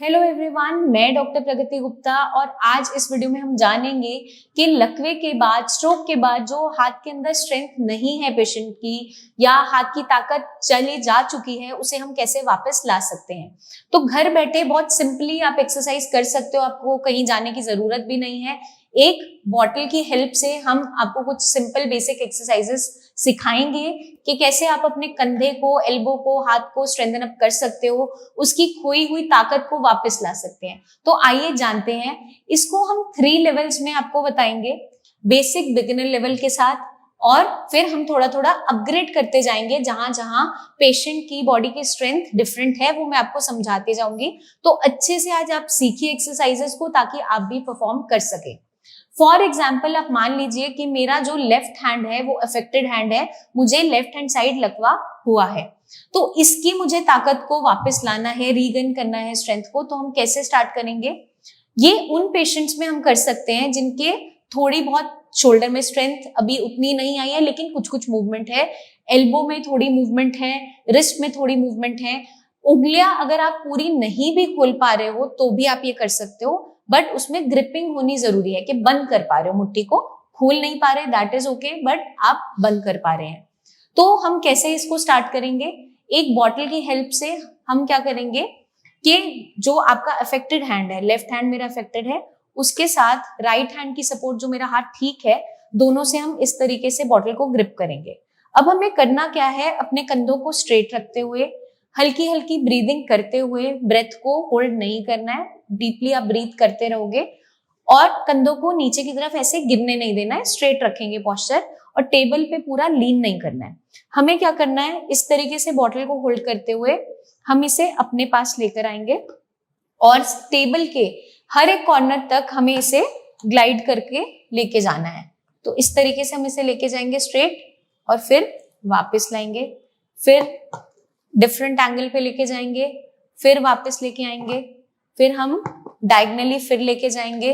Hello everyone, मैं doctor प्रगति गुप्ता और आज इस वीडियो में हम जानेंगे कि लकवे के बाद, स्ट्रोक के बाद जो हाथ के अंदर स्ट्रेंथ नहीं है पेशेंट की या हाथ की ताकत चली जा चुकी है, उसे हम कैसे वापस ला सकते हैं। तो घर बैठे बहुत सिंपली आप एक्सरसाइज कर सकते हो, आपको कहीं जाने की जरूरत भी नहीं है। एक बॉटल की हेल्प से हम आपको कुछ सिंपल बेसिक एक्सरसाइजेस सिखाएंगे कि कैसे आप अपने कंधे को, एल्बो को, हाथ को स्ट्रेंथन अप कर सकते हो, उसकी खोई हुई ताकत को वापस ला सकते हैं। तो आइए जानते हैं। इसको हम 3 लेवल्स में आपको बताएंगे, बेसिक, बिगिनर लेवल के साथ, और फिर हम थोड़ा थोड़ा अपग्रेड करते जाएंगे। जहां जहां पेशेंट की बॉडी की स्ट्रेंथ डिफरेंट है वो मैं आपको समझाते जाऊंगी। तो अच्छे से आज आप सीखिए एक्सरसाइजेस को, ताकि आप भी परफॉर्म कर सके। फॉर एग्जाम्पल, आप मान लीजिए कि मेरा जो लेफ्ट हैंड है वो अफेक्टेड हैंड है, मुझे लेफ्ट हैंड साइड लकवा हुआ है, तो इसकी मुझे ताकत को वापस लाना है, रीगेन करना है स्ट्रेंथ को। तो हम कैसे स्टार्ट करेंगे? ये उन पेशेंट्स में हम कर सकते हैं जिनके थोड़ी बहुत शोल्डर में स्ट्रेंथ अभी उतनी नहीं आई है, लेकिन कुछ कुछ मूवमेंट है, एल्बो में थोड़ी मूवमेंट है, रिस्ट में थोड़ी मूवमेंट है। उंगलियां अगर आप पूरी नहीं भी खोल पा रहे हो तो भी आप ये कर सकते हो, बट उसमें ग्रिपिंग होनी जरूरी है कि बंद कर पा रहे हो, मुट्ठी को खोल नहीं पा रहे, दैट इज ओके, बट आप बंद कर पा रहे हैं। तो हम कैसे इसको स्टार्ट करेंगे? एक बॉटल की हेल्प से हम क्या करेंगे कि जो आपका अफेक्टेड हैंड है, लेफ्ट हैंड मेरा अफेक्टेड है, उसके साथ राइट हैंड की सपोर्ट, जो मेरा हाथ ठीक है, दोनों से हम इस तरीके से बॉटल को ग्रिप करेंगे। अब हमें करना क्या है? अपने कंधों को स्ट्रेट रखते हुए, हल्की हल्की ब्रीदिंग करते हुए, ब्रेथ को होल्ड नहीं करना है, डीपली आप ब्रीथ करते रहोगे और कंधों को नीचे की तरफ ऐसे गिरने नहीं देना है, स्ट्रेट रखेंगे पोस्चर, और टेबल पे पूरा लीन नहीं करना है। हमें क्या करना है? इस तरीके से बॉटल को होल्ड करते हुए हम इसे अपने पास लेकर आएंगे और टेबल के हर एक कॉर्नर तक हमें इसे ग्लाइड करके लेके जाना है। तो इस तरीके से हम इसे लेके जाएंगे स्ट्रेट और फिर वापस लाएंगे, फिर डिफरेंट एंगल पे लेके जाएंगे, फिर वापस लेके आएंगे, फिर हम डायगनली फिर लेके जाएंगे,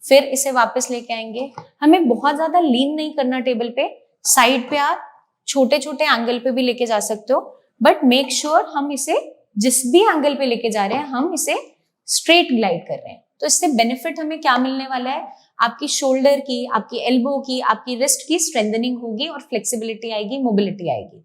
फिर इसे वापस लेके आएंगे। हमें बहुत ज्यादा लीन नहीं करना टेबल पे, साइड पे आप छोटे छोटे एंगल पे भी लेके जा सकते हो, बट मेक श्योर हम इसे जिस भी एंगल पे लेके जा रहे हैं हम इसे स्ट्रेट ग्लाइड कर रहे हैं। तो इससे बेनिफिट हमें क्या मिलने वाला है? आपकी शोल्डर की, आपकी एल्बो की, आपकी रिस्ट की स्ट्रेंथनिंग होगी और फ्लेक्सिबिलिटी आएगी, मोबिलिटी आएगी।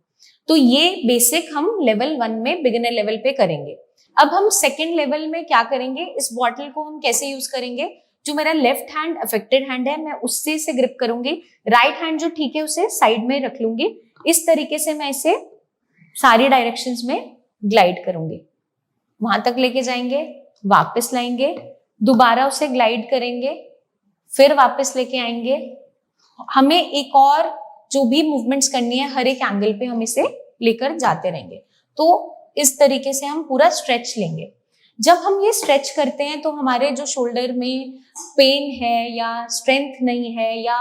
तो ये बेसिक हम लेवल 1 में, बिगिनर लेवल पे करेंगे। अब हम सेकेंड लेवल में क्या करेंगे? इस बॉटल को हम कैसे यूज करेंगे? जो मेरा लेफ्ट हैंड अफेक्टेड हैंड है, मैं उससे इसे ग्रिप करूंगी, राइट हैंड जो ठीक है उसे साइड में रख लूंगी। इस तरीके से मैं इसे सारी डायरेक्शंस में ग्लाइड करूंगी, वहां तक लेके जाएंगे, वापस लाएंगे, दोबारा उसे ग्लाइड करेंगे, फिर वापस लेके आएंगे। हमें एक और जो भी मूवमेंट्स करनी है, हर एक एंगल पे हम इसे लेकर जाते रहेंगे। तो इस तरीके से हम पूरा स्ट्रेच लेंगे। जब हम ये स्ट्रेच करते हैं तो हमारे जो शोल्डर में पेन है या स्ट्रेंथ नहीं है या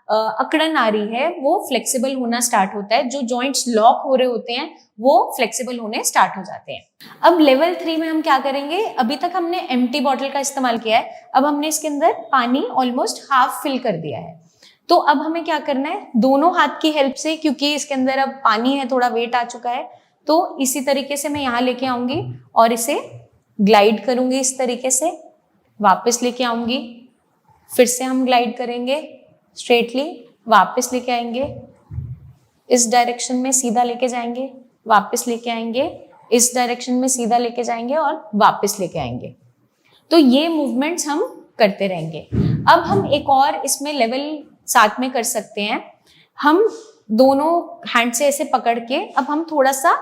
अकड़न आ रही है, वो फ्लेक्सिबल होना स्टार्ट होता है। जो जॉइंट्स लॉक हो रहे होते हैं वो फ्लेक्सिबल होने स्टार्ट हो जाते हैं। अब लेवल 3 में हम क्या करेंगे? अभी तक हमने एम्प्टी बॉटल का इस्तेमाल किया है, अब हमने इसके अंदर पानी ऑलमोस्ट हाफ फिल कर दिया है। तो अब हमें क्या करना है? दोनों हाथ की हेल्प से, क्योंकि इसके अंदर अब पानी है, थोड़ा वेट आ चुका है, तो इसी तरीके से मैं यहाँ लेके आऊंगी और इसे ग्लाइड करूंगी इस तरीके से, वापस लेके आऊंगी, फिर से हम ग्लाइड करेंगे स्ट्रेटली, वापस लेके आएंगे, इस डायरेक्शन में सीधा लेके जाएंगे, वापस लेके आएंगे, इस डायरेक्शन में सीधा लेके जाएंगे और वापस लेके आएंगे। तो ये मूवमेंट्स हम करते रहेंगे। अब हम एक और इसमें लेवल साथ में कर सकते हैं। हम दोनों हैंड से ऐसे पकड़ के, अब हम थोड़ा सा,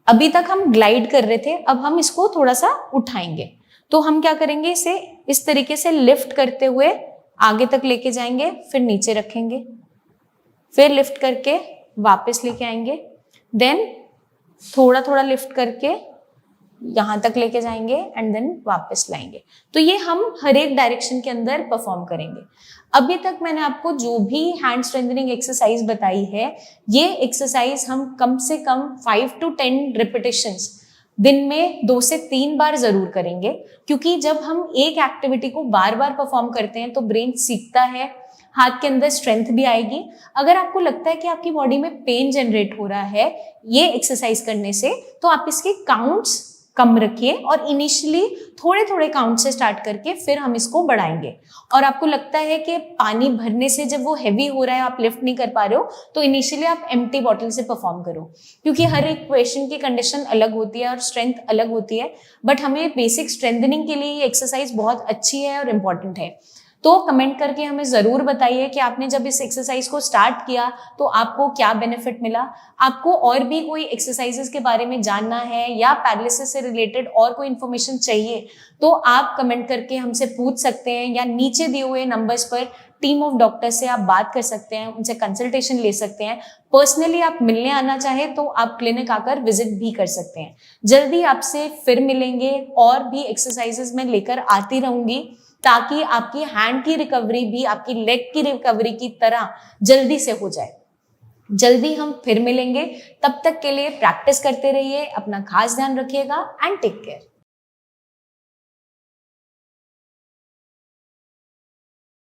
अभी तक हम ग्लाइड कर रहे थे, अब हम इसको थोड़ा सा उठाएंगे। तो हम क्या करेंगे? इसे इस तरीके से लिफ्ट करते हुए आगे तक लेके जाएंगे, फिर नीचे रखेंगे, फिर लिफ्ट करके वापस लेके आएंगे, देन थोड़ा थोड़ा लिफ्ट करके यहां तक लेके जाएंगे एंड देन वापस लाएंगे। तो ये हम हर एक डायरेक्शन के अंदर परफॉर्म करेंगे। अभी तक मैंने आपको जो भी हैंड स्ट्रेंथनिंग एक्सरसाइज बताई है, ये एक्सरसाइज हम कम से कम 5 to 10 रिपीटेशंस दिन में 2 से 3 बार जरूर करेंगे, क्योंकि जब हम एक एक्टिविटी को बार बार परफॉर्म करते हैं तो ब्रेन सीखता है, हाथ के अंदर स्ट्रेंथ भी आएगी। अगर आपको लगता है कि आपकी बॉडी में पेन जनरेट हो रहा है ये एक्सरसाइज करने से, तो आप इसके काउंट्स कम रखिए और इनिशियली थोड़े थोड़े काउंट से स्टार्ट करके फिर हम इसको बढ़ाएंगे। और आपको लगता है कि पानी भरने से जब वो हैवी हो रहा है, आप लिफ्ट नहीं कर पा रहे हो, तो इनिशियली आप एम्प्टी बॉटल से परफॉर्म करो, क्योंकि हर एक पेशेंट की कंडीशन अलग होती है और स्ट्रेंथ अलग होती है। बट हमें बेसिक स्ट्रेंथनिंग के लिए ये एक्सरसाइज बहुत अच्छी है और इम्पॉर्टेंट है। तो कमेंट करके हमें ज़रूर बताइए कि आपने जब इस एक्सरसाइज को स्टार्ट किया तो आपको क्या बेनिफिट मिला। आपको और भी कोई एक्सरसाइजेस के बारे में जानना है या पैरालिसिस से रिलेटेड और कोई इन्फॉर्मेशन चाहिए तो आप कमेंट करके हमसे पूछ सकते हैं, या नीचे दिए हुए नंबर्स पर टीम ऑफ डॉक्टर्स से आप बात कर सकते हैं, उनसे कंसल्टेशन ले सकते हैं। पर्सनली आप मिलने आना चाहें तो आप क्लिनिक आकर विजिट भी कर सकते हैं। जल्दी आपसे फिर मिलेंगे, और भी एक्सरसाइजेस मैं लेकर आती रहूंगी ताकि आपकी हैंड की रिकवरी भी आपकी लेग की रिकवरी की तरह जल्दी से हो जाए। जल्दी हम फिर मिलेंगे, तब तक के लिए प्रैक्टिस करते रहिए, अपना खास ध्यान रखिएगा एंड टेक केयर।